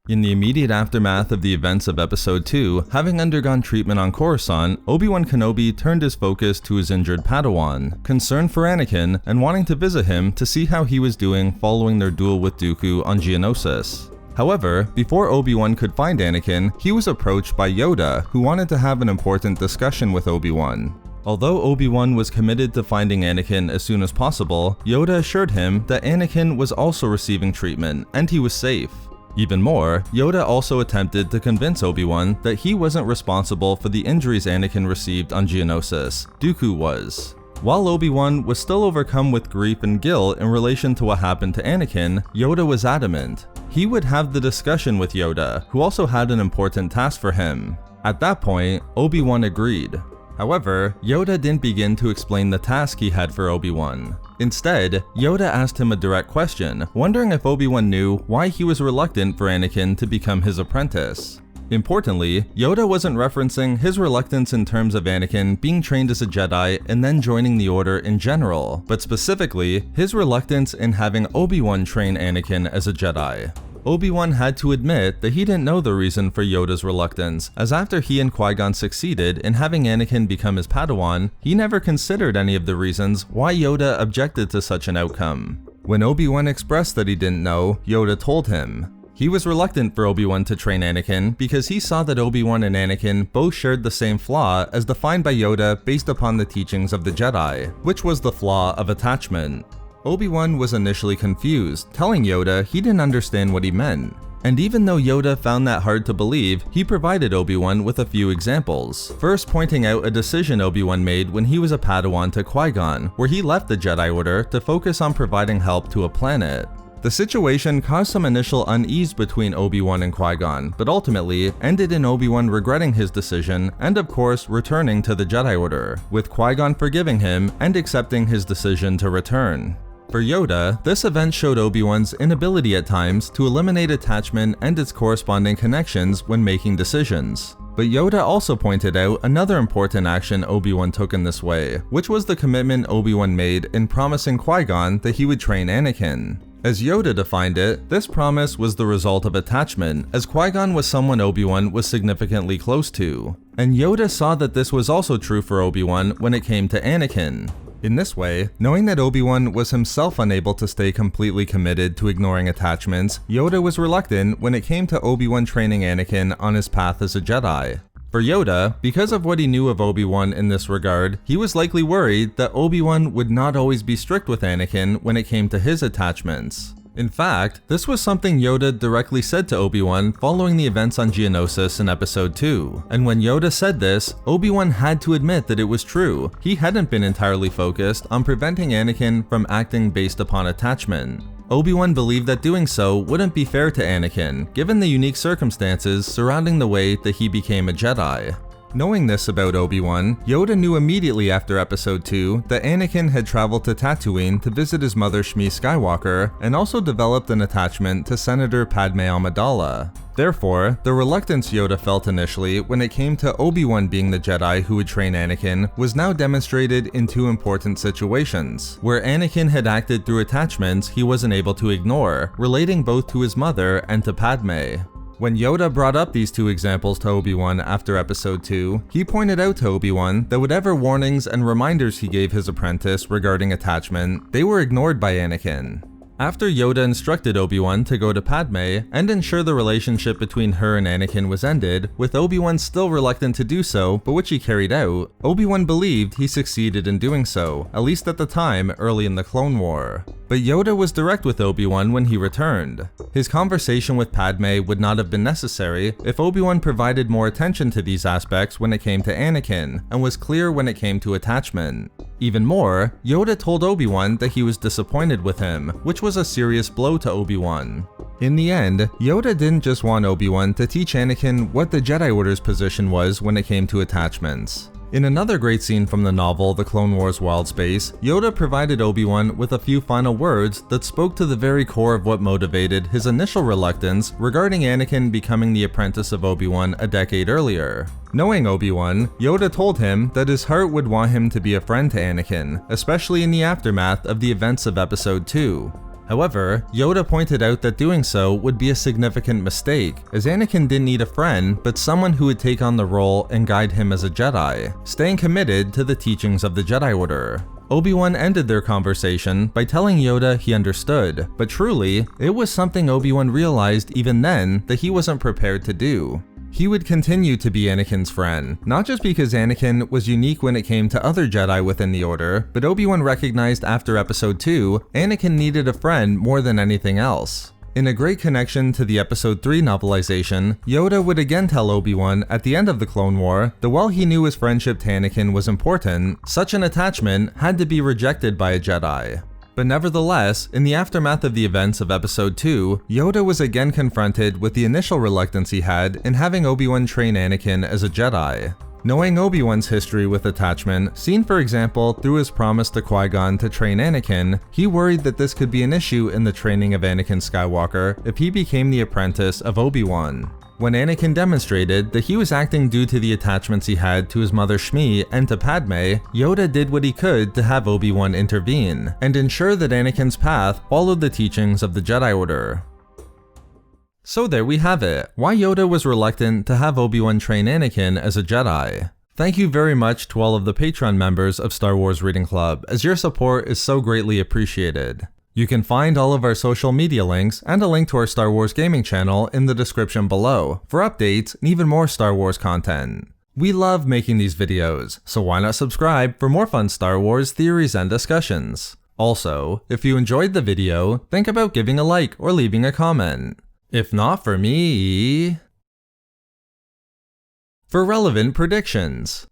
In the immediate aftermath of the events of Episode 2, having undergone treatment on Coruscant, Obi-Wan Kenobi turned his focus to his injured Padawan, concerned for Anakin and wanting to visit him to see how he was doing following their duel with Dooku on Geonosis. However, before Obi-Wan could find Anakin, he was approached by Yoda, who wanted to have an important discussion with Obi-Wan. Although Obi-Wan was committed to finding Anakin as soon as possible, Yoda assured him that Anakin was also receiving treatment and he was safe. Even more, Yoda also attempted to convince Obi-Wan that he wasn't responsible for the injuries Anakin received on Geonosis, Dooku was. While Obi-Wan was still overcome with grief and guilt in relation to what happened to Anakin, Yoda was adamant. He would have the discussion with Yoda, who also had an important task for him. At that point, Obi-Wan agreed. However, Yoda didn't begin to explain the task he had for Obi-Wan. Instead, Yoda asked him a direct question, wondering if Obi-Wan knew why he was reluctant for Anakin to become his apprentice. Importantly, Yoda wasn't referencing his reluctance in terms of Anakin being trained as a Jedi and then joining the Order in general, but specifically, his reluctance in having Obi-Wan train Anakin as a Jedi. Obi-Wan had to admit that he didn't know the reason for Yoda's reluctance, as after he and Qui-Gon succeeded in having Anakin become his Padawan, he never considered any of the reasons why Yoda objected to such an outcome. When Obi-Wan expressed that he didn't know, Yoda told him. He was reluctant for Obi-Wan to train Anakin because he saw that Obi-Wan and Anakin both shared the same flaw as defined by Yoda based upon the teachings of the Jedi, which was the flaw of attachment. Obi-Wan was initially confused, telling Yoda he didn't understand what he meant. And even though Yoda found that hard to believe, he provided Obi-Wan with a few examples. First pointing out a decision Obi-Wan made when he was a Padawan to Qui-Gon, where he left the Jedi Order to focus on providing help to a planet. The situation caused some initial unease between Obi-Wan and Qui-Gon, but ultimately ended in Obi-Wan regretting his decision and of course returning to the Jedi Order, with Qui-Gon forgiving him and accepting his decision to return. For Yoda, this event showed Obi-Wan's inability at times to eliminate attachment and its corresponding connections when making decisions. But Yoda also pointed out another important action Obi-Wan took in this way, which was the commitment Obi-Wan made in promising Qui-Gon that he would train Anakin. As Yoda defined it, this promise was the result of attachment, as Qui-Gon was someone Obi-Wan was significantly close to. And Yoda saw that this was also true for Obi-Wan when it came to Anakin. In this way, knowing that Obi-Wan was himself unable to stay completely committed to ignoring attachments, Yoda was reluctant when it came to Obi-Wan training Anakin on his path as a Jedi. For Yoda, because of what he knew of Obi-Wan in this regard, he was likely worried that Obi-Wan would not always be strict with Anakin when it came to his attachments. In fact, this was something Yoda directly said to Obi-Wan following the events on Geonosis in Episode 2. And when Yoda said this, Obi-Wan had to admit that it was true. He hadn't been entirely focused on preventing Anakin from acting based upon attachment. Obi-Wan believed that doing so wouldn't be fair to Anakin, given the unique circumstances surrounding the way that he became a Jedi. Knowing this about Obi-Wan, Yoda knew immediately after Episode 2 that Anakin had traveled to Tatooine to visit his mother Shmi Skywalker and also developed an attachment to Senator Padme Amidala. Therefore, the reluctance Yoda felt initially when it came to Obi-Wan being the Jedi who would train Anakin was now demonstrated in two important situations, where Anakin had acted through attachments he wasn't able to ignore, relating both to his mother and to Padme. When Yoda brought up these two examples to Obi-Wan after Episode 2, he pointed out to Obi-Wan that whatever warnings and reminders he gave his apprentice regarding attachment, they were ignored by Anakin. After Yoda instructed Obi-Wan to go to Padme and ensure the relationship between her and Anakin was ended, with Obi-Wan still reluctant to do so, but which he carried out, Obi-Wan believed he succeeded in doing so, at least at the time early in the Clone War. But Yoda was direct with Obi-Wan when he returned. His conversation with Padme would not have been necessary if Obi-Wan provided more attention to these aspects when it came to Anakin, and was clear when it came to attachment. Even more, Yoda told Obi-Wan that he was disappointed with him, which was a serious blow to Obi-Wan. In the end, Yoda didn't just want Obi-Wan to teach Anakin what the Jedi Order's position was when it came to attachments. In another great scene from the novel The Clone Wars Wild Space, Yoda provided Obi-Wan with a few final words that spoke to the very core of what motivated his initial reluctance regarding Anakin becoming the apprentice of Obi-Wan a decade earlier. Knowing Obi-Wan, Yoda told him that his heart would want him to be a friend to Anakin, especially in the aftermath of the events of Episode 2. However, Yoda pointed out that doing so would be a significant mistake, as Anakin didn't need a friend, but someone who would take on the role and guide him as a Jedi, staying committed to the teachings of the Jedi Order. Obi-Wan ended their conversation by telling Yoda he understood, but truly, it was something Obi-Wan realized even then that he wasn't prepared to do. He would continue to be Anakin's friend, not just because Anakin was unique when it came to other Jedi within the Order, but Obi-Wan recognized after Episode 2, Anakin needed a friend more than anything else. In a great connection to the Episode 3 novelization, Yoda would again tell Obi-Wan at the end of the Clone War that while he knew his friendship to Anakin was important, such an attachment had to be rejected by a Jedi. But nevertheless, in the aftermath of the events of Episode 2, Yoda was again confronted with the initial reluctance he had in having Obi-Wan train Anakin as a Jedi. Knowing Obi-Wan's history with attachment, seen for example through his promise to Qui-Gon to train Anakin, he worried that this could be an issue in the training of Anakin Skywalker if he became the apprentice of Obi-Wan. When Anakin demonstrated that he was acting due to the attachments he had to his mother Shmi and to Padme, Yoda did what he could to have Obi-Wan intervene, and ensure that Anakin's path followed the teachings of the Jedi Order. So there we have it, why Yoda was reluctant to have Obi-Wan train Anakin as a Jedi. Thank you very much to all of the Patreon members of Star Wars Reading Club, as your support is so greatly appreciated. You can find all of our social media links and a link to our Star Wars gaming channel in the description below for updates and even more Star Wars content. We love making these videos, so why not subscribe for more fun Star Wars theories and discussions. Also, if you enjoyed the video, think about giving a like or leaving a comment. If not for me, for relevant predictions.